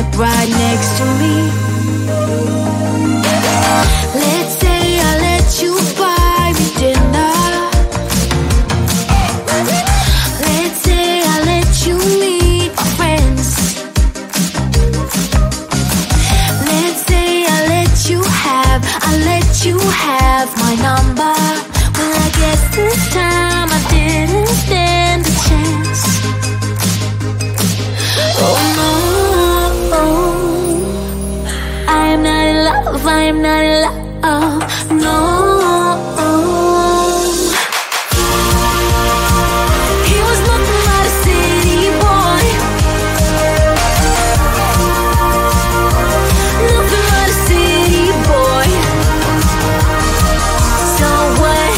slept right next to me. Let's say I let you buy me dinner. Let's say I let you meet my friends. Let's say I let you have my number. Well, I guess this time I didn't stand a chance. Oh no, I am not in love, I am not in love, no. He was nothing but a city boy. Nothing but a city boy. So what?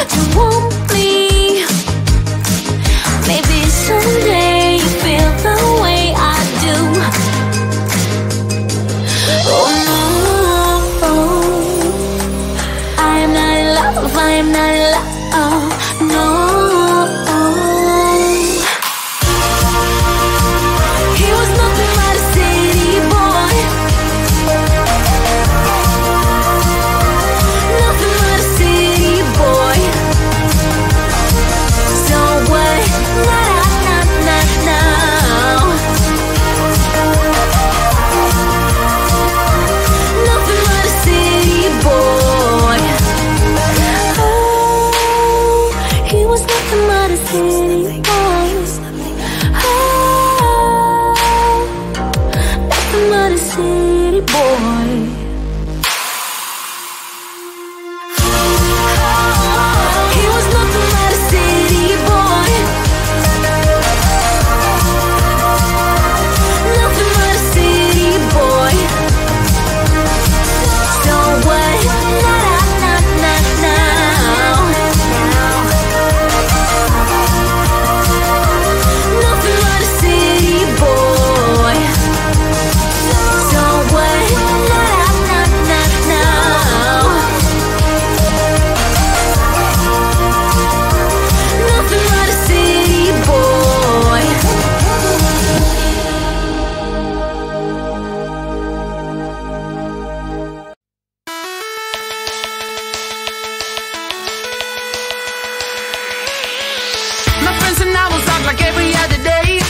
To want me. Maybe someday you feel the way I do. Oh no, I am not in love, I am not in love, no. He was nothing but a city boy. Nothing but a city boy. So what? Nothing but a city boy. Oh, he was nothing but a city boy. Oh, nothing but a city boy. He was nothing but a city boy. Nothing but a city boy. So what? Nothing but a city boy. So what? Nothing but a city boy. My friends and I will talk like every other day,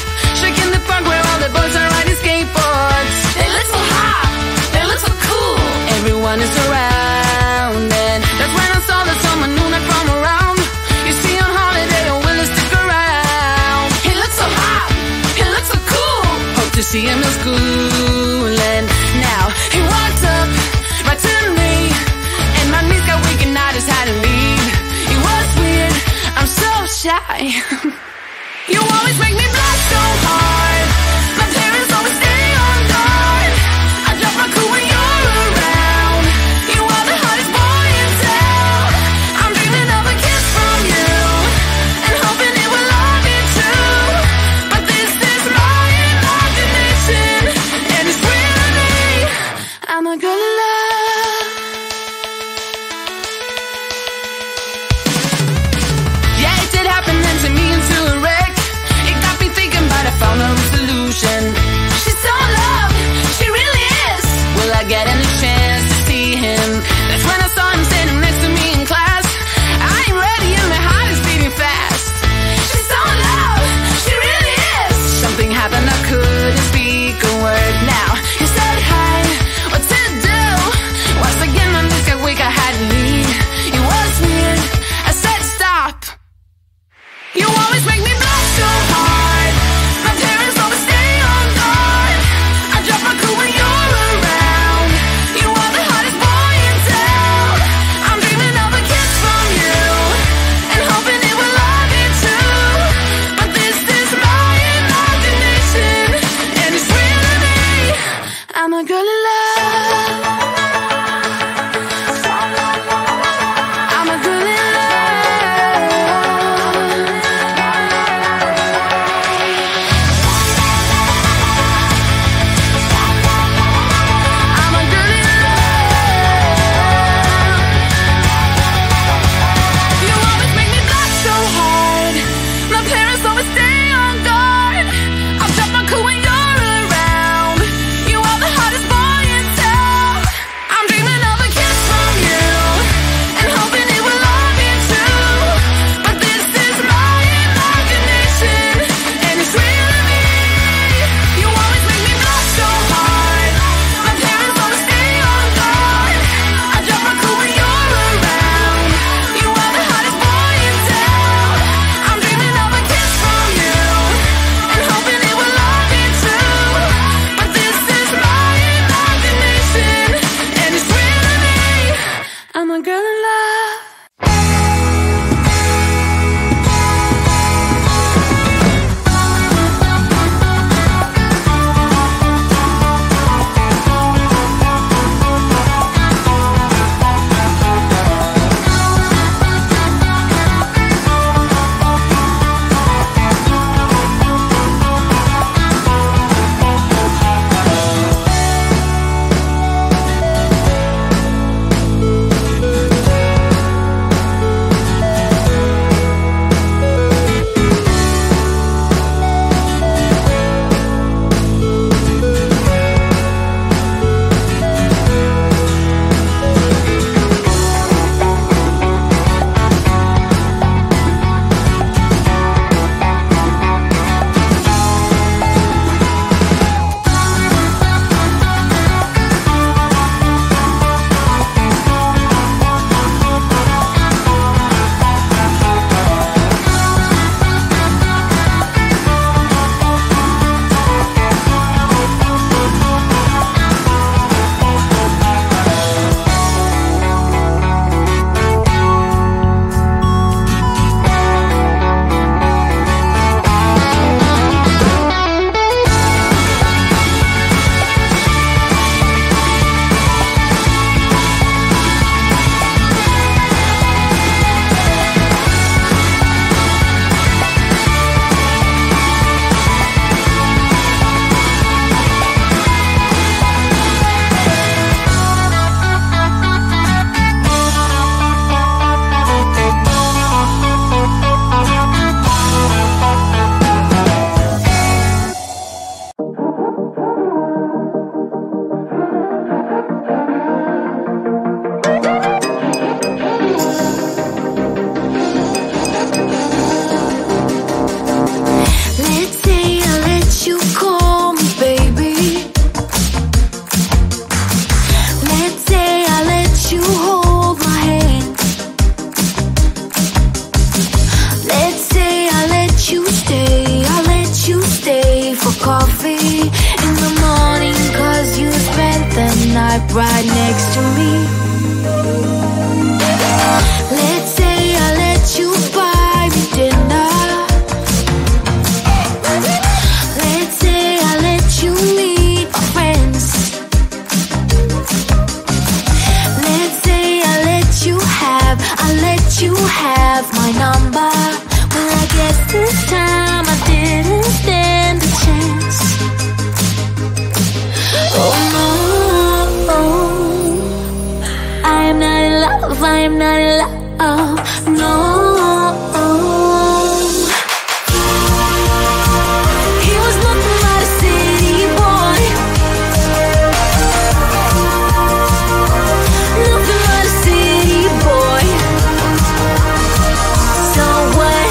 shaking the park where all the boys are riding skateboards. They look so hot, they look so cool. Everyone is around, and that's when I saw that someone new not from around. You see on holiday, don't really stick around. He looks so hot, he looks so cool. Hope to see him in school, and now he walks up right to me, and my knees got weak and I just had to leave. It was weird, I'm so shy. You always make me blush so hard. My parents always stay on guard. I drop my cool when you're around. You are the hottest boy in town. I'm dreaming of a kiss from you, and hoping it will all be true. But this is my imagination, and it's real to me. I'm a girl in love. Yeah, it did happen then to me into a wreck. It got me thinking, but I found a solution. She's so in love, she really is. Will I get any chance to see him? That's when I saw him standing next to me in class. I ain't ready and my heart is beating fast. She's so in love, she really is. Something happened, I couldn't speak a word. Now he said hi, what to do? Once again my knees got weak, I had to leave. It was weird, I said stop. You always make me blush so hard. My parents always stay on guard. I drop my cool when you're around. You are the hottest boy in town. I'm dreaming of a kiss from you, and hoping it will all be true. But this is my imagination, and it's real to me. I'm a girl in love. sat right next to me. Let's say I let you buy me dinner. Let's say I let you meet my friends. Let's say I let you have my number. Well, I guess this time I didn't stand a chance. Oh no, I am not in love, I am not in love, no. He was nothing but a city boy. Nothing but a city boy. So what?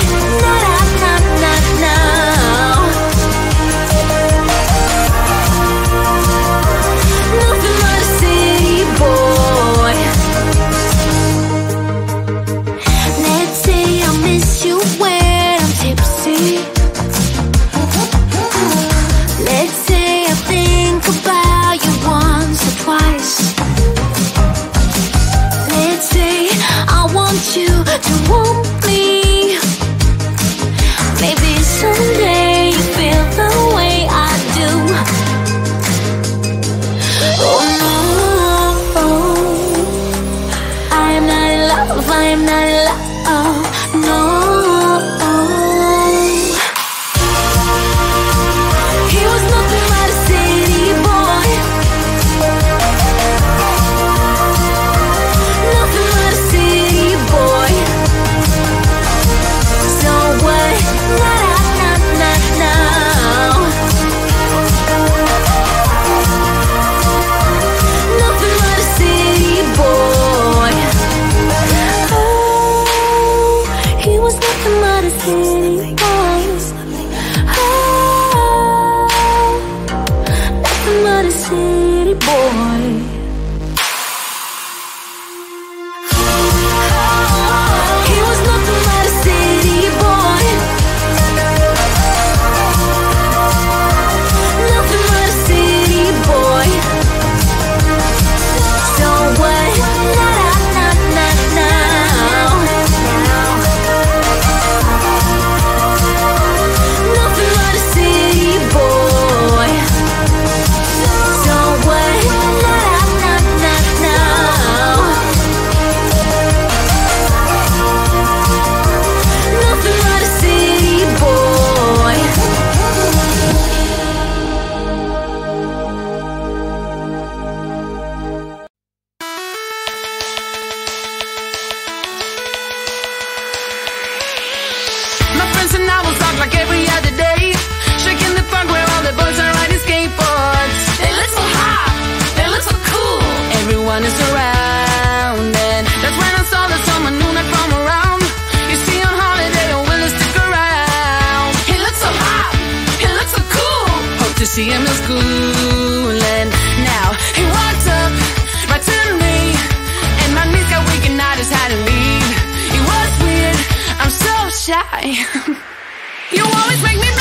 Nothing but a city boy. Let's say I miss you when I'm tipsy. Let's say I think about you once or twice. Let's say I want you to want me. Maybe someday you feel the way I do. Oh no, I am not in love, I am not in love, no. He was nothing but a city boy. Nothing but a city boy. So what? Nothing but a city boy. Oh, he was nothing but a city boy. Oh, nothing but a city boy. He was nothing but a city boy. Nothing but a city boy. So what? Nothing but a city boy. So what? Nothing but a city boy. My friends and I will talk like every other day, shaking the park where all the boys are riding skateboards. They look so hot, they look so cool. Everyone is around, and that's when I saw that someone new not from around. You see on holiday, don't really stick around. He looks so hot, he looks so cool. Hope to see him in school, and now he walks up right to me, and my knees got weak and I just had to leave. It was weird, I'm so shy. You always make me